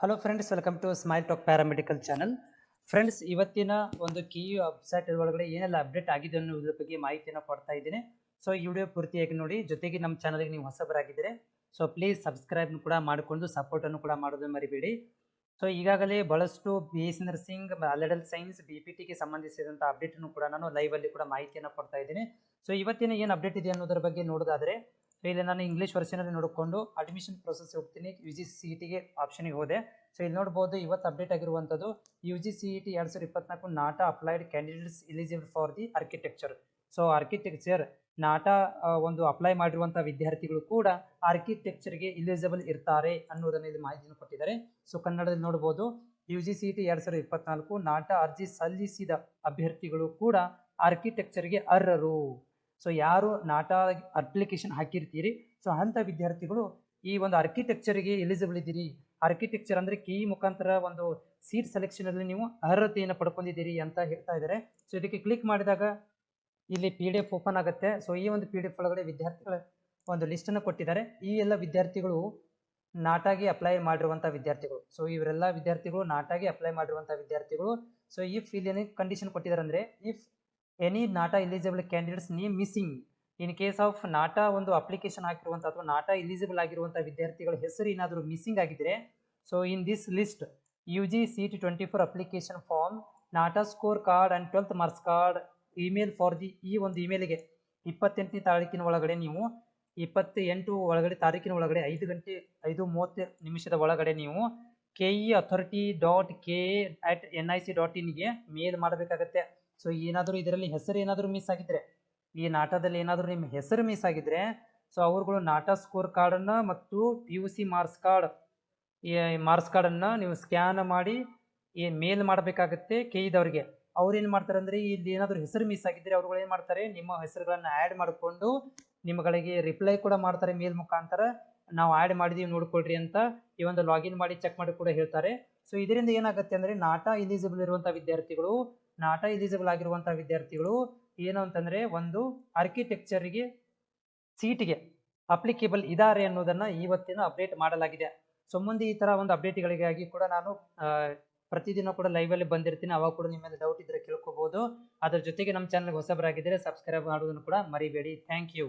Hello friends, welcome to smile talk paramedical channel. Friends, ಇವತ್ತಿನ ಒಂದು key website ಒಳಗಡೆ ಏನೆಲ್ಲ ಅಪ್ಡೇಟ್ ಆಗಿದೆ ಅನ್ನೋದ್ರ ಬಗ್ಗೆ ಮಾಹಿತಿಯನ್ನು ಕೊಡ್ತಾ ಇದ್ದೀನಿ. ಸೊ ಈ ವಿಡಿಯೋ ಪೂರ್ತಿಯಾಗಿ ನೋಡಿ. ಜೊತೆಗೆ ನಮ್ಮ ಚಾನಲ್ಗೆ ನೀವು ಹೊಸಬರಾಗಿದ್ದರೆ ಸೊ ಪ್ಲೀಸ್ ಸಬ್ಸ್ಕ್ರೈಬ್ ಕೂಡ ಮಾಡಿಕೊಂಡು ಸಪೋರ್ಟನ್ನು ಕೂಡ ಮಾಡೋದನ್ನು ಮರಿಬೇಡಿ. ಸೊ ಈಗಾಗಲೇ ಬಹಳಷ್ಟು BSc ನರ್ಸಿಂಗ್, ಅಲೆಡಲ್ ಸೈನ್ಸ್, BPTಗೆ ಸಂಬಂಧಿಸಿದಂಥ ಅಪ್ಡೇಟನ್ನು ಕೂಡ ನಾನು ಲೈವಲ್ಲಿ ಕೂಡ ಮಾಹಿತಿಯನ್ನು ಕೊಡ್ತಾ ಇದ್ದೀನಿ. ಸೊ ಇವತ್ತಿನ ಏನು ಅಪ್ಡೇಟ್ ಇದೆ ಅನ್ನೋದ್ರ ಬಗ್ಗೆ ನೋಡೋದಾದರೆ, ಇಲ್ಲಿ ನಾನು ಇಂಗ್ಲೀಷ್ ವರ್ಷನಲ್ಲಿ ನೋಡಿಕೊಂಡು ಅಡ್ಮಿಷನ್ ಪ್ರೊಸೆಸ್ ಹೋಗ್ತೀನಿ. UGCETಗೆ ಆಪ್ಷನ್ಗೆ ಹೋದೆ. ಸೊ ಇಲ್ಲಿ ನೋಡ್ಬೋದು, ಇವತ್ತು ಅಪ್ಡೇಟ್ ಆಗಿರುವಂಥದ್ದು UGCET 2024 NATA applied candidates eligible for the architecture. So architecture NATA ಒಂದು ಅಪ್ಲೈ ಮಾಡಿರುವಂಥ ವಿದ್ಯಾರ್ಥಿಗಳು ಕೂಡ ಆರ್ಕಿಟೆಕ್ಚರ್ಗೆ ಎಲಿಜಿಬಲ್ ಇರ್ತಾರೆ ಅನ್ನೋದನ್ನು ಇಲ್ಲಿ ಮಾಹಿತಿಯನ್ನು ಕೊಟ್ಟಿದ್ದಾರೆ. ಸೊ ಕನ್ನಡದಲ್ಲಿ ನೋಡ್ಬೋದು, UGCET 2024 ನಾಟಾ ಅರ್ಜಿ ಸಲ್ಲಿಸಿದ ಅಭ್ಯರ್ಥಿಗಳು ಕೂಡ ಆರ್ಕಿಟೆಕ್ಚರ್ಗೆ ಅರ್ಹರು. ಸೊ ಯಾರು ನಾಟಾ ಅಪ್ಲಿಕೇಶನ್ ಹಾಕಿರ್ತೀರಿ, ಸೊ ಅಂಥ ವಿದ್ಯಾರ್ಥಿಗಳು ಈ ಒಂದು ಆರ್ಕಿಟೆಕ್ಚರ್ಗೆ ಎಲಿಜಿಬಲ್ ಇದ್ದೀರಿ. ಆರ್ಕಿಟೆಕ್ಚರ್ ಅಂದರೆ ಕೀ ಮುಖಾಂತರ ಒಂದು ಸೀಟ್ ಸೆಲೆಕ್ಷನ್ ಅಲ್ಲಿ ನೀವು ಅರ್ಹತೆಯನ್ನು ಪಡ್ಕೊಂಡಿದ್ದೀರಿ ಅಂತ ಹೇಳ್ತಾ ಇದ್ದಾರೆ. ಸೊ ಇದಕ್ಕೆ ಕ್ಲಿಕ್ ಮಾಡಿದಾಗ ಇಲ್ಲಿ PDF ಓಪನ್ ಆಗುತ್ತೆ. ಸೊ ಈ ಒಂದು PDF ಒಳಗಡೆ ವಿದ್ಯಾರ್ಥಿಗಳ ಒಂದು ಲಿಸ್ಟನ್ನು ಕೊಟ್ಟಿದ್ದಾರೆ. ಈ ಎಲ್ಲ ವಿದ್ಯಾರ್ಥಿಗಳು ನಾಟಾಗೆ ಅಪ್ಲೈ ಮಾಡಿರುವಂಥ ವಿದ್ಯಾರ್ಥಿಗಳು. ಸೊ ಇವರೆಲ್ಲ ವಿದ್ಯಾರ್ಥಿಗಳು ನಾಟಾಗೆ ಅಪ್ಲೈ ಮಾಡಿರುವಂಥ ವಿದ್ಯಾರ್ಥಿಗಳು. ಸೊ ಇಫ್ ಇಲ್ಲಿ ಏನೇ ಕಂಡೀಷನ್ ಕೊಟ್ಟಿದ್ದಾರೆ ಅಂದರೆ, if any NATA eligible candidates name missing in case of NATA ಒಂದು ಅಪ್ಲಿಕೇಶನ್ ಹಾಕಿರುವಂಥ ಅಥವಾ ನಾಟಾ ಎಲಿಜಿಬಲ್ ಆಗಿರುವಂಥ ವಿದ್ಯಾರ್ಥಿಗಳ ಹೆಸರು ಏನಾದರೂ ಮಿಸ್ಸಿಂಗ್ ಆಗಿದ್ರೆ, so in this list UGCET 24 application form, NATA score card and 12th marks card email for the, ಈ ಒಂದು ಇಮೇಲ್ಗೆ 28ನೇ ತಾರೀಕಿನ ಒಳಗಡೆ ನೀವು 28 ಒಳಗಡೆ ತಾರೀಕಿನ ಒಳಗಡೆ 5:30 ಒಳಗಡೆ ನೀವು keauthority.ka@nic.in ಮೇಲ್ ಮಾಡಬೇಕಾಗತ್ತೆ. ಸೊ ಏನಾದರೂ ಇದರಲ್ಲಿ ಹೆಸರು ಏನಾದರೂ ಮಿಸ್ ಆಗಿದ್ರೆ, ಈ ನಾಟಾದಲ್ಲಿ ಏನಾದರೂ ನಿಮ್ಮ ಹೆಸರು ಮಿಸ್ ಆಗಿದ್ರೆ, ಸೊ ಅವ್ರುಗಳು ನಾಟಾ ಸ್ಕೋರ್ ಕಾರ್ಡನ್ನು ಮತ್ತು PUC ಮಾರ್ಕ್ಸ್ ಕಾರ್ಡನ್ನು ನೀವು ಸ್ಕ್ಯಾನ್ ಮಾಡಿ ಮೇಲ್ ಮಾಡಬೇಕಾಗತ್ತೆ KE-ದವ್ರಿಗೆ. ಅವ್ರು ಏನು ಮಾಡ್ತಾರೆ ಅಂದರೆ, ಇಲ್ಲಿ ಏನಾದರೂ ಹೆಸರು ಮಿಸ್ ಆಗಿದ್ರೆ ಅವ್ರುಗಳು ಏನು ಮಾಡ್ತಾರೆ, ನಿಮ್ಮ ಹೆಸರುಗಳನ್ನು ಆ್ಯಡ್ ಮಾಡಿಕೊಂಡು ನಿಮ್ಮಗಳಿಗೆ ರಿಪ್ಲೈ ಕೂಡ ಮಾಡ್ತಾರೆ ಮೇಲ್ ಮುಖಾಂತರ. ನಾವು ಆ್ಯಡ್ ಮಾಡಿದೀವಿ ನೋಡ್ಕೊಳ್ರಿ ಅಂತ ಈ ಒಂದು ಲಾಗಿನ್ ಮಾಡಿ ಚೆಕ್ ಮಾಡಿ ಕೂಡ ಹೇಳ್ತಾರೆ. ಸೊ ಇದರಿಂದ ಏನಾಗುತ್ತೆ ಅಂದರೆ, ನಾಟಾ ಎಲಿಜಿಬಲ್ ಇರುವಂಥ ವಿದ್ಯಾರ್ಥಿಗಳು, ನಾಟಾ ಎಲಿಜಿಬಲ್ ಆಗಿರುವಂಥ ವಿದ್ಯಾರ್ಥಿಗಳು ಏನು ಅಂತಂದರೆ, ಒಂದು ಆರ್ಕಿಟೆಕ್ಚರ್ಗೆ ಸೀಟ್ಗೆ ಅಪ್ಲಿಕೇಬಲ್ ಇದ್ದಾರೆ ಅನ್ನೋದನ್ನು ಇವತ್ತಿನ ಅಪ್ಡೇಟ್ ಮಾಡಲಾಗಿದೆ. ಸೊ ಮುಂದೆ ಈ ಥರ ಒಂದು ಅಪ್ಡೇಟ್ಗಳಿಗಾಗಿ ಕೂಡ ನಾನು ಪ್ರತಿದಿನ ಕೂಡ ಲೈವಲ್ಲಿ ಬಂದಿರ್ತೀನಿ. ಅವಾಗ ಕೂಡ ನಿಮ್ಮಲ್ಲಿ ಡೌಟ್ ಇದ್ದರೆ ಕೇಳ್ಕೋಬೋದು. ಅದರ ಜೊತೆಗೆ ನಮ್ಮ ಚಾನಲ್ಗೆ ಹೊಸಬರಾಗಿದ್ದರೆ ಸಬ್ಸ್ಕ್ರೈಬ್ ಮಾಡೋದನ್ನು ಕೂಡ ಮರಿಬೇಡಿ. Thank you.